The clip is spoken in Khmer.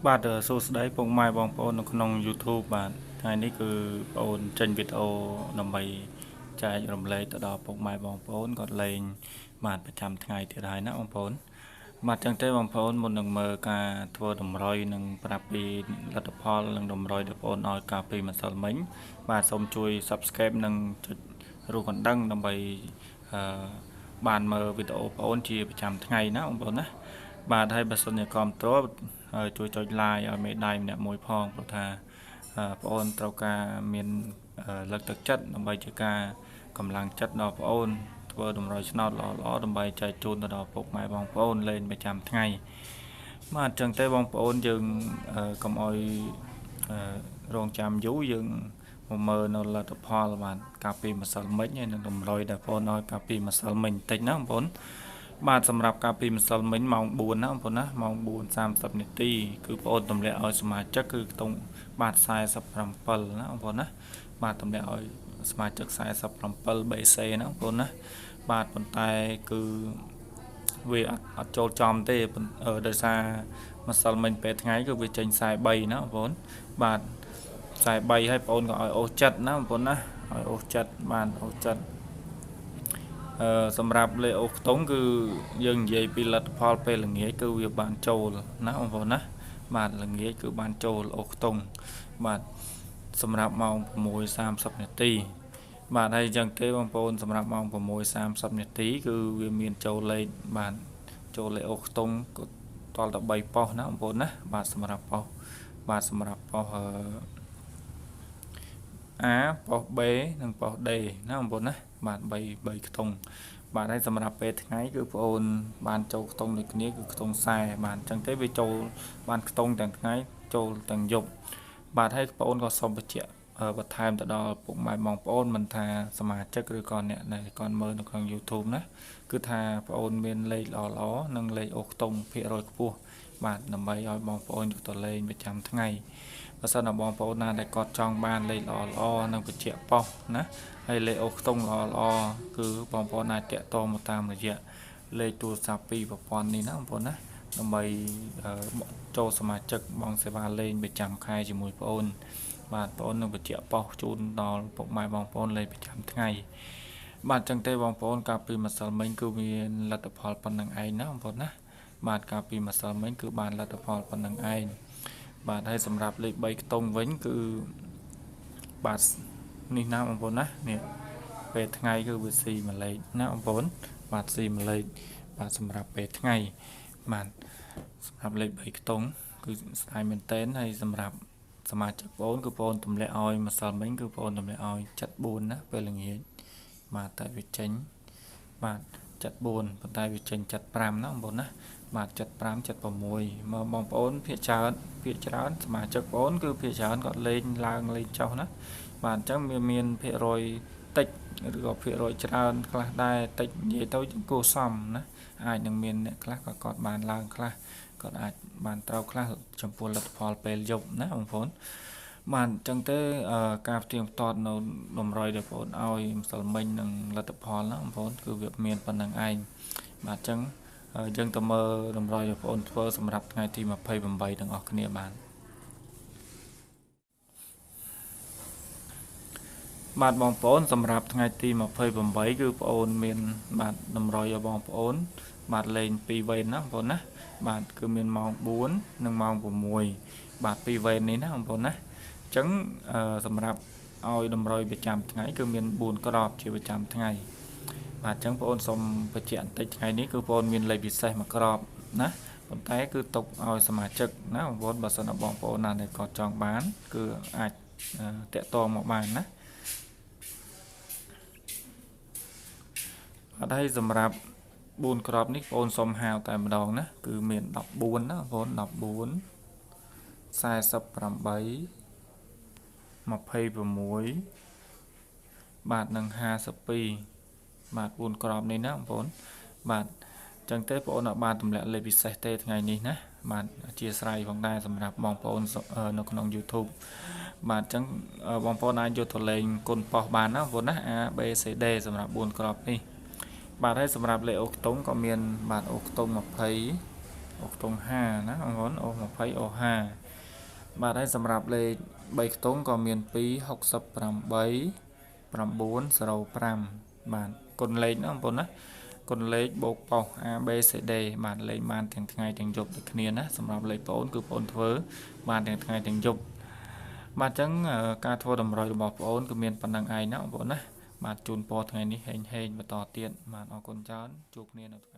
បាទសួស្តីពុកម៉ែបងប្អូននៅក្នុង YouTube បាទថ្ងៃនេះគឺបងប្អូនចេញវីដេអូដើម្បីចែករំលែកទៅដល់ពុកម៉ែបងប្អូនគាត់លេងបាទប្រចាំថ្ងៃទៀតហើយណាបងប្អូនបាទចឹងទេបងប្អូនមុននឹងមើលការធ្វើតម្រុយនិងប្រាប់ពីលទ្ធផលនិងតម្រុយដែលបងប្អូនឲ្យកាលពីម្សិលមិញបាទសូមជួយ Subscribe និងចុចរូបកណ្ដឹងដើម្បីបានមើលវីដេអូបងប្អូនជាប្រចាំថ្ងៃណាបងប្អូនណាបាទហើយបើសិនជាគាំទ្រជួយចុច like ឲ្យមេដៃម្នាក់មួយផងព្រោះថាបងប្អូនត្រូវការមានលើកទឹកចិត្តដើម្បីជាការកម្លាំងចិត្តដល់បងប្អូនធ្វើតម្រុយឆ្នោតល្អៗដើម្បីចែកជូនទៅដល់ពុកម៉ែបងប្អូនលេងប្រចាំថ្ងៃបាទអញ្ចឹងទេបងប្អូនយើងកុំឲ្យរងចាំយូរយើងមកមើលនៅលទ្ធផលបាទកាលពីម្សិលមិញហើយនឹងតម្រុយដែលបងប្អូនឲ្យកាលពីម្សិលមិញបន្តិចណាបងប្អូនបាទសម្រាប់កាលពីម្សិលមិញម៉ោង4ណាបងប្អូនណាម៉ោង4:30នាទីគឺបងប្អូនទម្លាក់ឲ្យសមាជិកគឺខ្ទង់បាទ47ណាបងប្អូនណាបាទទម្លាក់ឲ្យសមាជិក47 BC ណាបងប្អូនណាបាទប៉ុន្តែគឺវាអត់ចូលចំទេដោយសារម្សិលមិញពេលថ្ងៃគឺវាចេញ43ណាបងប្អូនបាទ43ហើយបងប្អូនក៏ឲ្យអូសចិត្តណាបងប្អូនណាឲ្យអូសចិត្តបានអូសចិត្តសម្រាប់លេខអូខ្ទង់គឺយើងនិយាយពីលទ្ធផលពេលល្ងាចគឺវាបានចូលណាបងប្អូនណាបាទល្ងាចគឺបានចូលអូខ្ទង់បាទសម្រាប់ម៉ោង6:30នាទីបាទហើយអញ្ចឹងទេបងប្អូនសម្រាប់ម៉ោង6:30នាទីគឺវាមានចូលលេខបាទចូលលេខអូខ្ទង់ក៏តលតែ3ប៉ុសណាបងប្អូនណាបាទសម្រាប់ប៉ុសបាទសម្រាប់ប៉ុសA ប៉ុស B និងប៉ុស D ណាបងប្អូនណាបាទ3ខ្ទង់បាទហើយសម្រាប់ពេលថ្ងៃគឺបងប្អូនបានចូលខ្ទង់ដូចគ្នាគឺខ្ទង់40បាទអញ្ចឹងទេវាចូលបានខ្ទង់ទាំងថ្ងៃចូលទាំងយប់បាទហើយបងប្អូនក៏សូមបញ្ជាក់បន្ថែមទៅដល់ពុកម៉ែបងប្អូនមិនថាសមាជិកឬក៏អ្នកដែលគាត់មើលនៅក្នុង YouTube ណាគឺថាបងប្អូនមានលេខល្អៗនិងលេខអូខ្ទង់ភាគរយខ្ពស់បាទដើម្បីឲ្យបងប្អូនយកទៅលេងប្រចាំថ្ងៃបើសិនណាបងប្អូនណាដែលគាត់ចង់បានលេខល្អៗនិងបញ្ជាក់ប៉ុសណាហើយលេខអូខ្ទង់ល្អៗគឺបងប្អូនអាចតាក់ទងមកតាមរយៈលេខទូរស័ព្ទពីប្រព័ន្ធនេះណាបងប្អូនណាដើម្បីចូលសមាជិកបងសេវាលេងប្រចាំខែជាមួយបងប្អូនបាទបងប្អូននឹងបញ្ជាក់ប៉ុសជូនដល់ពុកម៉ែបងប្អូនលេងប្រចាំថ្ងៃបាទអញ្ចឹងទេបងប្អូនកាលពីម្សិលមិញគឺមានលទ្ធផលប៉ុណ្្នឹងឯងណាបងប្អូនណាបាទកាលពីម្សិលមិញគឺបានលទ្ធផលប៉ុណ្្នឹងឯងបាទហើយសម្រាប់លេខ3ខ្ទង់វិញគឺបាទនេះណាបងប្អូនណានេះពេលថ្ងៃគឺវាស៊ីមួយលេខណាបងប្អូនបាទស៊ីមួយលេខបាទសម្រាប់ពេលថ្ងៃបាទសម្រាប់លេខ3ខ្ទង់គឺស្ដាយមែនតែនហើយសម្រាប់សមាជិកបងប្អូនគឺបងប្អូនទម្លាក់ឲ្យម្សិលមិញគឺបងប្អូនទម្លាក់ឲ្យ74ណាពេលល្ងាចបាទតែវាចេញបាទ74ប៉ុន្តែវាចេញ75ណាបងប្អូនណាបាទ75 76មកបងប្អូនភាគច្រើនសមាជិកបងប្អូនគឺភាគច្រើនគាត់លេងឡើងលេងចុះណាបាទអញ្ចឹងវាមានភាគរយតិចឬក៏ភាគរយច្រើនខ្លះដែរតិចនិយាយទៅគួរសមណាអាចនឹងមានអ្នកខ្លះក៏គាត់បានឡើងខ្លះគាត់អាចបានត្រូវខ្លះចំពោះលទ្ធផលពេលយប់ណាបងប្អូនបាទអញ្ចឹងទេការផ្ទៀងផ្ទាត់នៅតម្រុយដែលបងប្អូនឲ្យម្សិលមិញនិងលទ្ធផលណាបងប្អូនគឺវាមានប៉ុណ្្នឹងឯងបាទអញ្ចឹងយើងទៅមើលតម្រុយដែលបងប្អូនធ្វើសម្រាប់ថ្ងៃទី28ទាំងអស់គ្នាបាទបាទបងប្អូនសម្រាប់ថ្ងៃទី28គឺបងប្អូនមានបាទតម្រុយឲ្យបងប្អូនបាទលេង2វេនណាបងប្អូនណាបាទគឺមានម៉ោង4និងម៉ោង6បាទ2វេននេះណាបងប្អូនណាអញ្ចឹងសម្រាប់ឲ្យតម្រុយប្រចាំថ្ងៃគឺមាន4ក្របជាប្រចាំថ្ងៃបាទអញ្ចឹងបងប្អូនសូមបញ្ជាក់បន្តិចថ្ងៃនេះគឺបងប្អូនមានលេខពិសេសមួយក្របណាប៉ុន្តែគឺទុកឲ្យសមាជិកណាបងប្អូនបើសិនជាបងប្អូនណាដែលគាត់ចង់បានគឺអាចតាក់ទងមកបានណាអត់ហើយសម្រាប់4ក្របនេះបងប្អូនសូមហៅតែម្ដងណាគឺមាន14ណាបងប្អូន14 48 26បាទនិង52បាទ4ក្របនេះណាបងប្អូនបាទអញ្ចឹងទេបងប្អូនអាចបានទម្លាក់លេខពិសេសទេថ្ងៃនេះណាបាទអធិស្ឋានផងដែរសម្រាប់បងប្អូននៅក្នុង YouTube បាទអញ្ចឹងបងប្អូនអាចយកទៅលេងគុណប៉ុសបានណាបងប្អូនណា A B C D សម្រាប់4ក្របនេះបាទហើយសម្រាប់លេខអូខ្ទង់ក៏មានបាទអូខ្ទង់20 អូខ្ទង់5ណាបងប្អូនអូ20អូ5បាទហើយសម្រាប់លេខ3ខ្ទង់ក៏មាន2 68 905បាទគុណលេខណាបងប្អូនណាគុណលេខបូកប៉ុស A B C D បាទលេខបានទាំងថ្ងៃទាំងយប់ដូចគ្នាណាសម្រាប់លេខបងគឺបងធ្វើបានទាំងថ្ងៃទាំងយប់បាទអញ្ចឹងការធ្វើតម្រុយរបស់បងគឺមានប៉ុណ្ណឹងឯងណាបងប្អូនណាបាទជូនពរថ្ងៃនេះហេងបន្តទៀតបាទអរគុណច្រើនជួបគ្នានៅ